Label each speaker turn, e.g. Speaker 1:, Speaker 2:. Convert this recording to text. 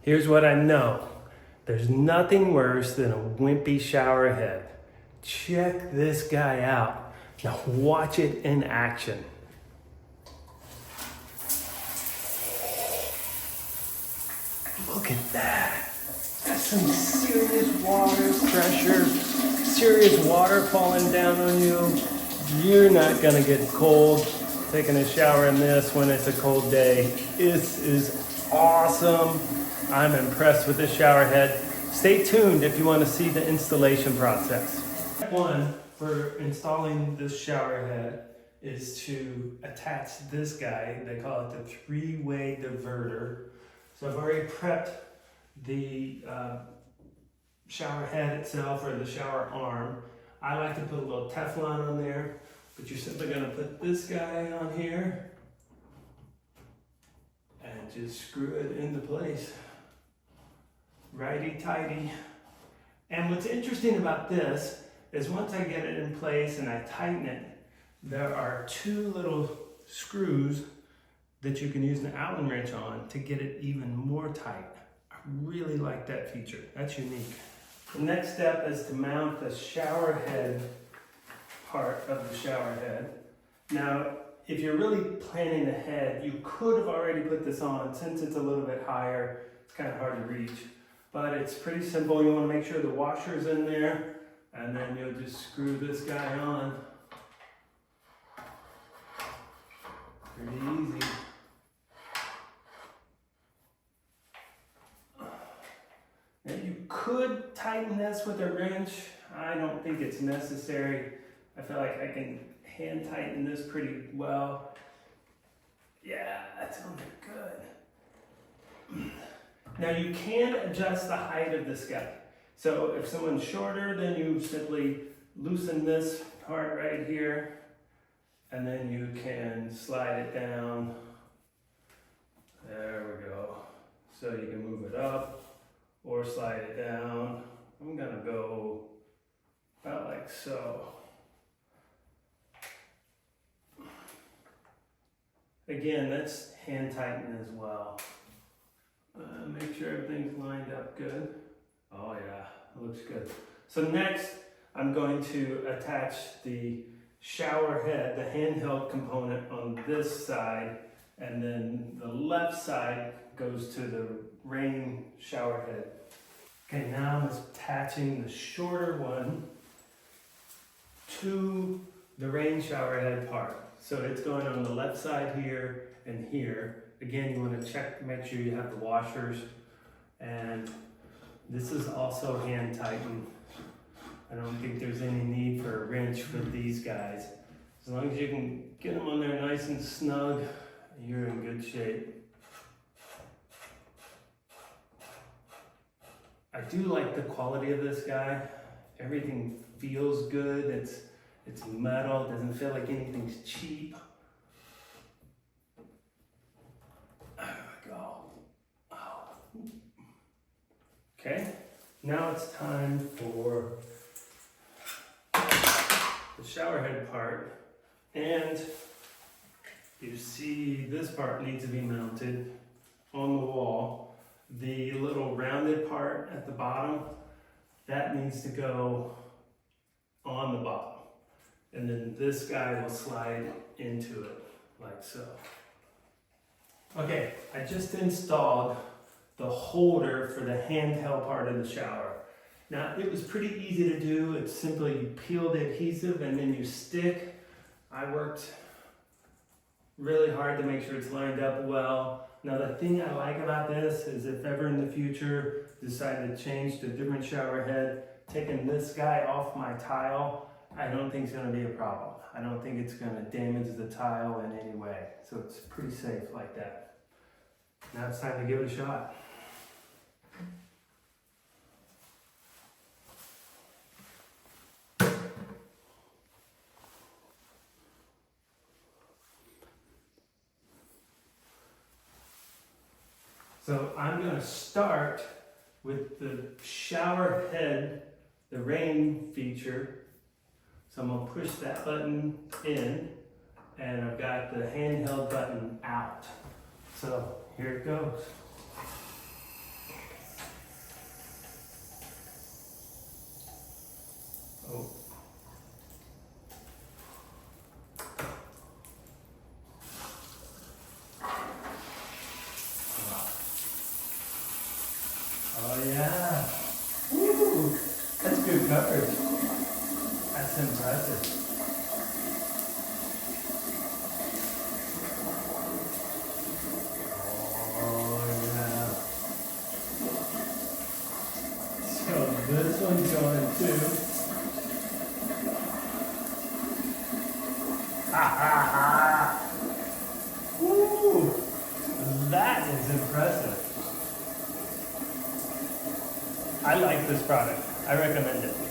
Speaker 1: Here's what I know. There's nothing worse than a wimpy shower head. Check this guy out. Now watch it in action. Look at that. That's some serious water pressure, serious water falling down on you. You're not gonna get cold taking a shower in this when it's a cold day. This is awesome. I'm impressed with this shower head. Stay tuned if you want to see the installation process. Step one for installing this shower head is to attach this guy. They call it the three-way diverter. So I've already prepped the shower head itself, or the shower arm. I like to put a little Teflon on there, but you're simply going to put this guy on here and just screw it into place. Righty-tighty. And what's interesting about this is once I get it in place and I tighten it, there are two little screws that you can use an Allen wrench on to get it even more tight. I really like that feature. That's unique. The next step is to mount the shower head part of the shower head. Now, if you're really planning ahead, you could have already put this on. Since it's a little bit higher, it's kind of hard to reach. But it's pretty simple. You want to make sure the washer's in there, and then you'll just screw this guy on. Pretty easy. Now you could tighten this with a wrench. I don't think it's necessary. I feel like I can hand tighten this pretty well. Yeah, that's gonna be good. Now you can adjust the height of this guy. So if someone's shorter, then you simply loosen this part right here, and then you can slide it down. There we go. So you can move it up or slide it down. I'm gonna go about like so. Again, that's hand tighten as well. Make sure everything's lined up good. Oh yeah, it looks good. So next, I'm going to attach the shower head, the handheld component on this side, and then the left side goes to the rain shower head. Okay, now I'm attaching the shorter one to the rain shower head part. So it's going on the left side here and here. Again, you want to check to make sure you have the washers, and this is also hand tightened. I don't think there's any need for a wrench for these guys. As long as you can get them on there nice and snug, you're in good shape. I do like the quality of this guy. Everything feels good. It's metal. It doesn't feel like anything's cheap. Okay, now it's time for the shower head part, and you see this part needs to be mounted on the wall. The little rounded part at the bottom, that needs to go on the bottom, and then this guy will slide into it like so. Okay, I just installed the holder for the handheld part of the shower. Now, it was pretty easy to do. It's simply you peel the adhesive and then you stick. I worked really hard to make sure it's lined up well. Now, the thing I like about this is if ever in the future decide to change to a different shower head, taking this guy off my tile, I don't think it's gonna be a problem. I don't think it's gonna damage the tile in any way. So it's pretty safe like that. Now it's time to give it a shot. So I'm going to start with the shower head, the rain feature. So I'm going to push that button in, and I've got the handheld button out. So here it goes. one's going too. Ha ha ha! Woo! That is impressive. I like this product. I recommend it.